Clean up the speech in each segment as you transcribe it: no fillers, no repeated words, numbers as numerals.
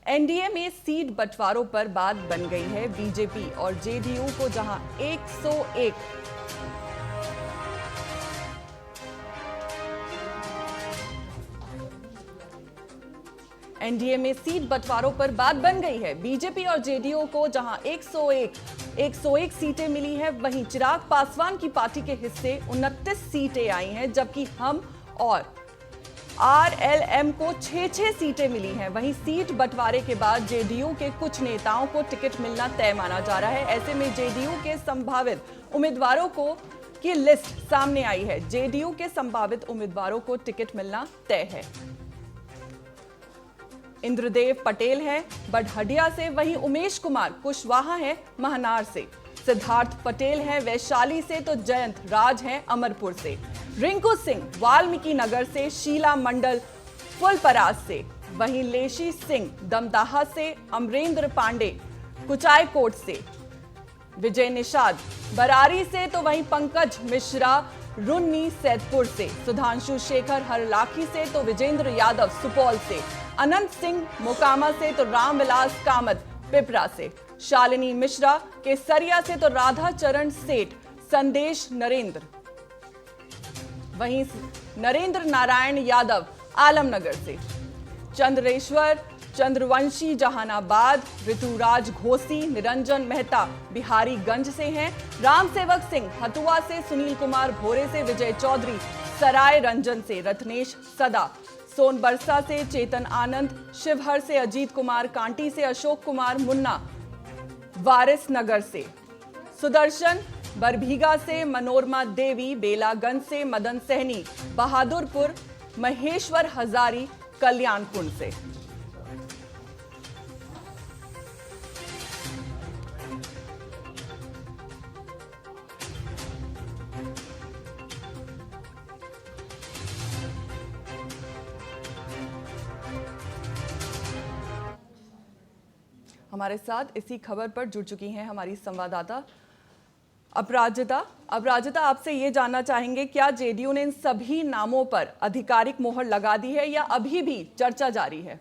NDA में seat बंटवारों पर बात बन गई है बीजेपी और जेडीयू को, जहां 101 एनडीए में सीट बंटवारों पर बात बन गई है बीजेपी और जेडीयू को, जहां 101 सीटें मिली हैं। वहीं चिराग पासवान की पार्टी के हिस्से 29 सीटें आई हैं, जबकि हम और आरएलएम को 6 सीटें मिली हैं। वहीं सीट बंटवारे के बाद जेडीयू के कुछ नेताओं को टिकट मिलना तय माना जा रहा है। ऐसे में जेडीयू के संभावित उम्मीदवारों की लिस्ट सामने आई है। जेडीयू के संभावित उम्मीदवारों को टिकट मिलना तय है। इंद्रदेव पटेल है बढ़हडिया से, वहीं उमेश कुमार कुशवाहा है महनार से, सिद्धार्थ पटेल है वैशाली से, तो जयंत राज है अमरपुर से, रिंकू सिंह वाल्मीकि नगर से, शीला मंडल फुलपरास से, वहीं लेशी सिंह दमदाहा से, अमरेंद्र पांडे कुचायकोट से, विजय निषाद बरारी से, तो वहीं पंकज मिश्रा रुन्नी सैदपुर से, सुधांशु शेखर हरलाखी से, तो विजेंद्र यादव सुपौल से, अनंत सिंह मोकामा से, तो रामविलास कामत पिपरा से, शालिनी मिश्रा केसरिया से, तो राधा चरण सेठ संदेश नरेंद्र, वहीं नरेंद्र नारायण यादव आलमनगर से, चंद्रेश्वर चंद्रवंशी जहानाबाद, ऋतुराज घोसी निरंजन मेहता बिहारीगंज से हैं, राम सेवक सिंह हथुआ से, सुनील कुमार भोरे से, विजय चौधरी सराय रंजन से, रत्नेश सदा सोनबरसा से, चेतन आनंद शिवहर से, अजीत कुमार कांटी से, अशोक कुमार मुन्ना वारिस नगर से, सुदर्शन बरभीगा से, मनोरमा देवी बेलागंज से, मदन सहनी बहादुरपुर, महेश्वर हजारी कल्याणपुर से। हमारे साथ इसी खबर पर जुड़ चुकी हैं हमारी संवाददाता अपराजिता, आपसे ये जानना चाहेंगे, क्या जेडीयू ने इन सभी नामों पर आधिकारिक मोहर लगा दी है या अभी भी चर्चा जारी है?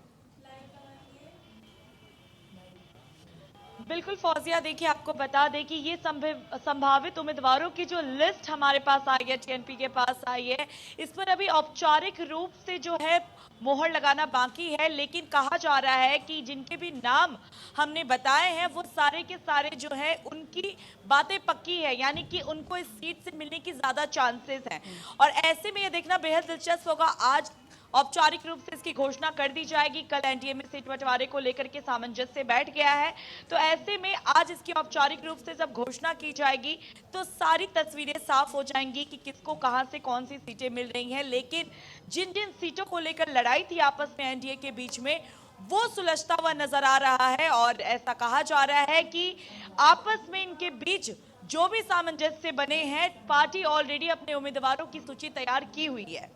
बिल्कुल फौजिया, देखिए आपको बता दें कि ये संभावित उम्मीदवारों की जो लिस्ट हमारे पास आई है, टीएनपी के पास आई है, इस पर अभी औपचारिक रूप से जो है मोहर लगाना बाकी है। लेकिन कहा जा रहा है कि जिनके भी नाम हमने बताए हैं वो सारे के सारे जो है उनकी बातें पक्की है, यानी कि उनको इस सीट से मिलने की ज्यादा चांसेस हैं। और ऐसे में ये देखना बेहद दिलचस्प होगा, आज औपचारिक रूप से इसकी घोषणा कर दी जाएगी। कल एनडीए में सीट बंटवारे को लेकर के सामंजस्य बैठ गया है, तो ऐसे में आज इसकी औपचारिक रूप से जब घोषणा की जाएगी तो सारी तस्वीरें साफ हो जाएंगी कि किसको कहां से कौन सी सीटें मिल रही हैं। लेकिन जिन जिन सीटों को लेकर लड़ाई थी आपस में एनडीए के बीच में, वो सुलझता हुआ नजर आ रहा है। और ऐसा कहा जा रहा है कि आपस में इनके बीच जो भी सामंजस्य बने हैं, पार्टी ऑलरेडी अपने उम्मीदवारों की सूची तैयार की हुई है।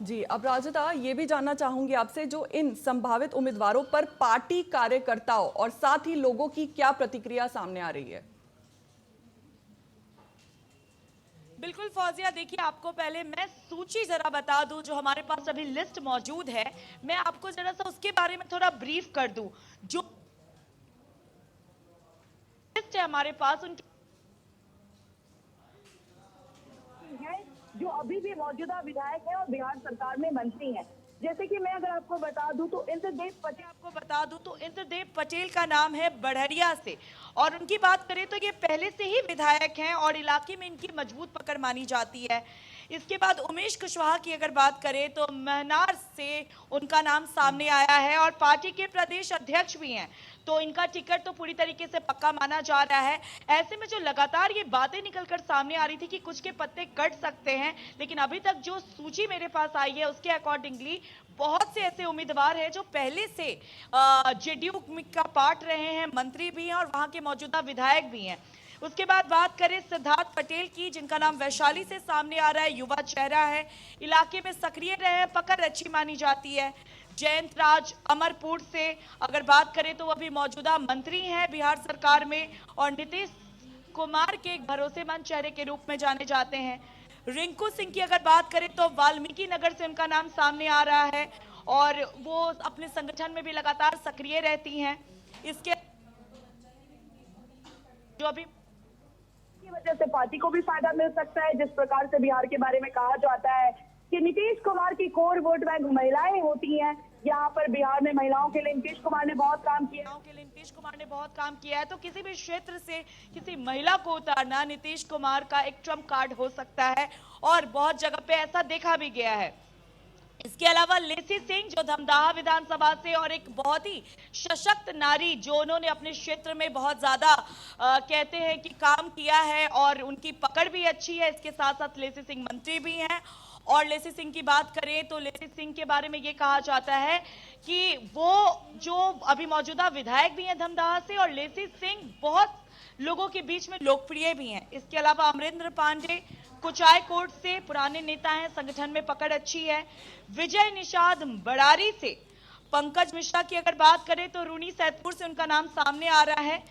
जी अपराजिता, ये भी जानना चाहूंगी आपसे, जो इन संभावित उम्मीदवारों पर पार्टी कार्यकर्ताओं और साथ ही लोगों की क्या प्रतिक्रिया सामने आ रही है? बिल्कुल फौजिया, देखिए आपको पहले मैं सूची जरा बता दूं, जो हमारे पास अभी लिस्ट मौजूद है, मैं आपको जरा सा उसके बारे में थोड़ा ब्रीफ कर दूं। जो लिस्ट है हमारे पास उनकी जो अभी भी मौजूदा विधायक हैं और बिहार सरकार में मंत्री हैं। जैसे कि मैं अगर आपको बता दूं तो इंद्रदेव पटेल का नाम है बढ़हरिया से, और उनकी बात करें तो ये पहले से ही विधायक हैं और इलाके में इनकी मजबूत पकड़ मानी जाती है। इसके बाद उमेश कुशवाहा की अगर बात करें तो महनार से उनका नाम सामने आया है और पार्टी के प्रदेश अध्यक्ष भी हैं, तो इनका टिकट तो पूरी तरीके से पक्का माना जा रहा है। ऐसे में जो लगातार ये बातें निकलकर सामने आ रही थी कि कुछ के पत्ते कट सकते हैं, लेकिन अभी तक जो सूची मेरे पास आई है उसके अकॉर्डिंगली बहुत से ऐसे उम्मीदवार हैं जो पहले से जेडीयू का पार्ट रहे हैं, मंत्री भी हैं और वहां के मौजूदा विधायक भी हैं। उसके बाद बात करें सिद्धार्थ पटेल की, जिनका नाम वैशाली से सामने आ रहा है, युवा चेहरा है, इलाके में सक्रिय रहे हैं, पकड़ अच्छी मानी जाती है। जयंत राज अमरपुर से अगर बात करें तो वो अभी मौजूदा मंत्री हैं बिहार सरकार में और नीतीश कुमार के एक भरोसेमंद चेहरे के रूप में जाने जाते हैं। रिंकू सिंह की अगर बात करें तो वाल्मीकि नगर से उनका नाम सामने आ रहा है और वो अपने संगठन में भी लगातार सक्रिय रहती हैं। इसके जो अभी की वजह से पार्टी को भी फायदा मिल सकता है। जिस प्रकार से बिहार के बारे में कहा जाता है कि नीतीश कुमार की कोर वोट बैंक महिलाएं होती हैं, यहाँ पर बिहार में महिलाओं के लिए नीतीश कुमार ने बहुत काम किया है। तो किसी भी क्षेत्र से किसी महिला को उतारना नीतीश कुमार का एक ट्रम्प कार्ड हो सकता है और बहुत जगह पे ऐसा देखा भी गया है। इसके अलावा लेसी सिंह जो धमदाहा विधानसभा से और एक बहुत ही सशक्त नारी जो उन्होंने अपने क्षेत्र में बहुत ज्यादा कहते हैं कि काम किया है और उनकी पकड़ भी अच्छी है। इसके साथ साथ लेसी सिंह मंत्री भी हैं। और लेसी सिंह की बात करें तो लेसी सिंह के बारे में ये कहा जाता है कि वो जो अभी मौजूदा विधायक भी हैं धमदाहा से, और लेसी सिंह बहुत लोगों के बीच में लोकप्रिय भी हैं। इसके अलावा अमरेंद्र पांडे कुचाय कोट से पुराने नेता हैं, संगठन में पकड़ अच्छी है। विजय निषाद बड़ारी से, पंकज मिश्रा की अगर बात करें तो रूनी सैदपुर से उनका नाम सामने आ रहा है।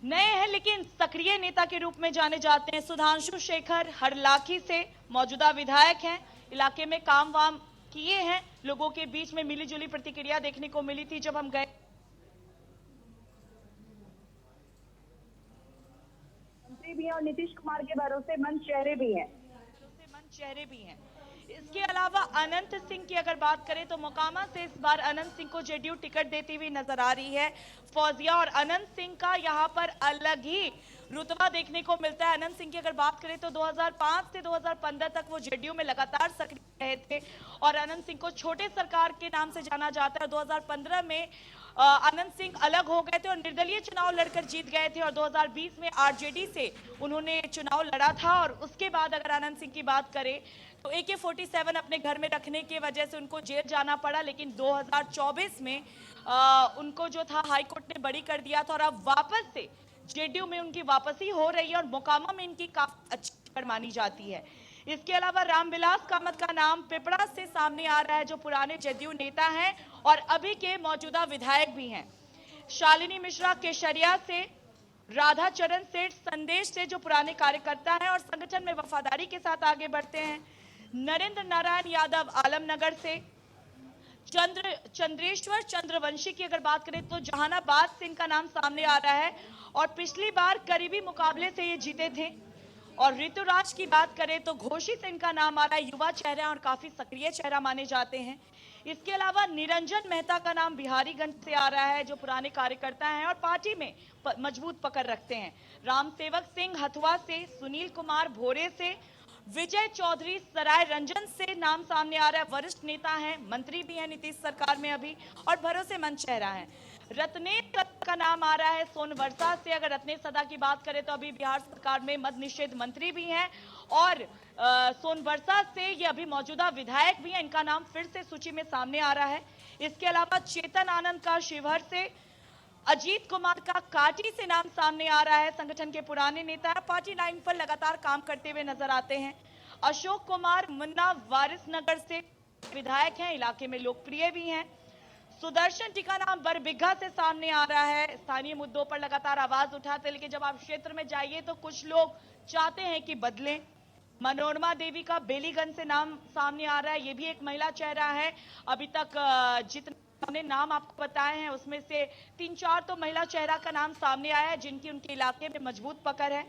नए हैं लेकिन सक्रिय नेता के रूप में जाने जाते हैं। सुधांशु शेखर हरलाखी से मौजूदा विधायक हैं, इलाके में काम वाम किए हैं। लोगों के बीच में मिलीजुली प्रतिक्रिया देखने को मिली थी जब हम गए। मंत्री भी हैं और नीतीश कुमार के भरोसेमंद चेहरे भी हैं। इसके अलावा अनंत सिंह की अगर बात करें तो मोकामा से इस बार अनंत सिंह को जेडीयू टिकट देती हुई नजर आ रही है फौजिया, और अनंत सिंह का यहां पर अलग ही रुतबा देखने को मिलता है। अनंत सिंह की अगर बात करें तो 2005 से 2015 तक वो जेडीयू में लगातार सक्रिय रहे थे और अनंत सिंह को छोटे सरकार के नाम से जाना जाता है। 2015 में अनंत सिंह अलग हो गए थे और निर्दलीय चुनाव लड़कर जीत गए थे और 2020 में आरजेडी से उन्होंने चुनाव लड़ा था। और उसके बाद अगर अनंत सिंह की बात करें तो AK-47 अपने घर में रखने की वजह से उनको जेल जाना पड़ा, लेकिन 2024 में उनको जो था हाईकोर्ट ने बरी कर दिया था और अब वापस से जेडीयू में उनकी वापसी हो रही है और मोकामा में इनकी काफी अच्छी पकड़ मानी जाती है। इसके अलावा रामविलास कामत का नाम पिपड़ा से सामने आ रहा है जो पुराने जेडीयू नेता हैं और अभी के मौजूदा विधायक भी हैं। शालिनी मिश्रा केशरिया से, राधा चरण सेठ संदेश से जो पुराने कार्यकर्ता हैं और संगठन में वफादारी के साथ आगे बढ़ते हैं। नरेंद्र नारायण यादव आलमनगर से, चंद्रेश्वर चंद्रवंशी की अगर बात करें तो जहानाबाद से इनका नाम सामने आ रहा है और पिछली बार करीबी मुकाबले से ये जीते थे। और ऋतुराज की बात करें तो घोषी से इनका नाम आ रहा है, युवा चेहरा और काफी सक्रिय चेहरा माने जाते हैं। इसके अलावा निरंजन मेहता का नाम बिहारीगंज से आ रहा है जो पुराने कार्यकर्ता हैं और पार्टी में मजबूत पकड़ रखते हैं। रामसेवक सिंह हथुआ से, सुनील कुमार भोरे से, विजय चौधरी सराय रंजन से नाम सामने आ रहा है, वरिष्ठ नेता हैं, मंत्री भी हैं नीतीश सरकार में अभी और भरोसेमंद चेहरा है। रत्नेश का नाम आ रहा है सोनवर्षा से। अगर रत्नेश सदा की बात करें तो अभी बिहार सरकार में मद्य निषेध मंत्री भी हैं और सोनवर्षा से ये अभी मौजूदा विधायक भी हैं, इनका नाम फिर से सूची में सामने आ रहा है। इसके अलावा चेतन आनंद का शिवहर से, अजीत कुमार का काटी से नाम सामने आ रहा है, संगठन के पुराने नेता है, पार्टी लाइन पर लगातार काम करते हुए नजर आते हैं। अशोक कुमार मुन्ना वारिसनगर से विधायक हैं, इलाके में लोकप्रिय भी हैं। सुदर्शन टीका नाम बरबिघा से सामने आ रहा है, स्थानीय मुद्दों पर लगातार आवाज उठाते, लेकिन जब आप क्षेत्र में जाइए तो कुछ लोग चाहते हैं कि बदलें। मनोरमा देवी का बेलीगंज से नाम सामने आ रहा है, ये भी एक महिला चेहरा है। अभी तक जितने हमने नाम आपको बताए हैं उसमें से 3-4 तो महिला चेहरा का नाम सामने आया है जिनकी उनके इलाके में मजबूत पकड़ है।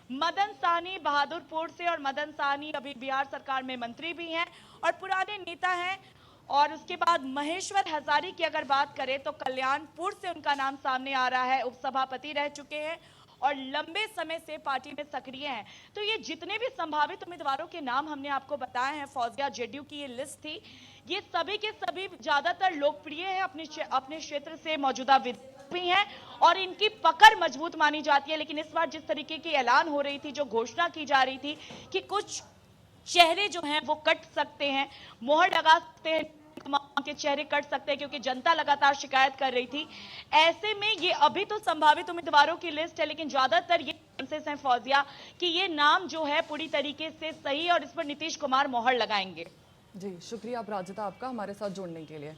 मदन साहनी बहादुरपुर से, और मदन साहनी अभी बिहार सरकार में मंत्री भी हैं और पुराने नेता हैं। और उसके बाद महेश्वर हजारी की अगर बात करें तो कल्याणपुर से उनका नाम सामने आ रहा है, उपसभापति रह चुके हैं और लंबे समय से पार्टी में सक्रिय हैं। तो ये जितने भी संभावित उम्मीदवारों के नाम हमने आपको बताए हैं, फौजिया जेडीयू की ये लिस्ट थी, ये सभी के सभी ज्यादातर लोकप्रिय है, अपने क्षेत्र से मौजूदा विधायक भी हैं और इनकी पकड़ मजबूत मानी जाती है। लेकिन इस बार जिस तरीके की ऐलान हो रही थी, जो घोषणा की जा रही थी कि कुछ चेहरे जो हैं वो कट सकते हैं, मोहर लगा सकते हैं, के चेहरे कट सकते हैं क्योंकि जनता लगातार शिकायत कर रही थी। ऐसे में ये अभी तो संभावित उम्मीदवारों की लिस्ट है, लेकिन ज्यादातर ये चांसेस हैं फौजिया कि ये नाम जो है पूरी तरीके से सही और इस पर नीतीश कुमार मोहर लगाएंगे। जी शुक्रिया अपराजिता आपका हमारे साथ जुड़ने के लिए।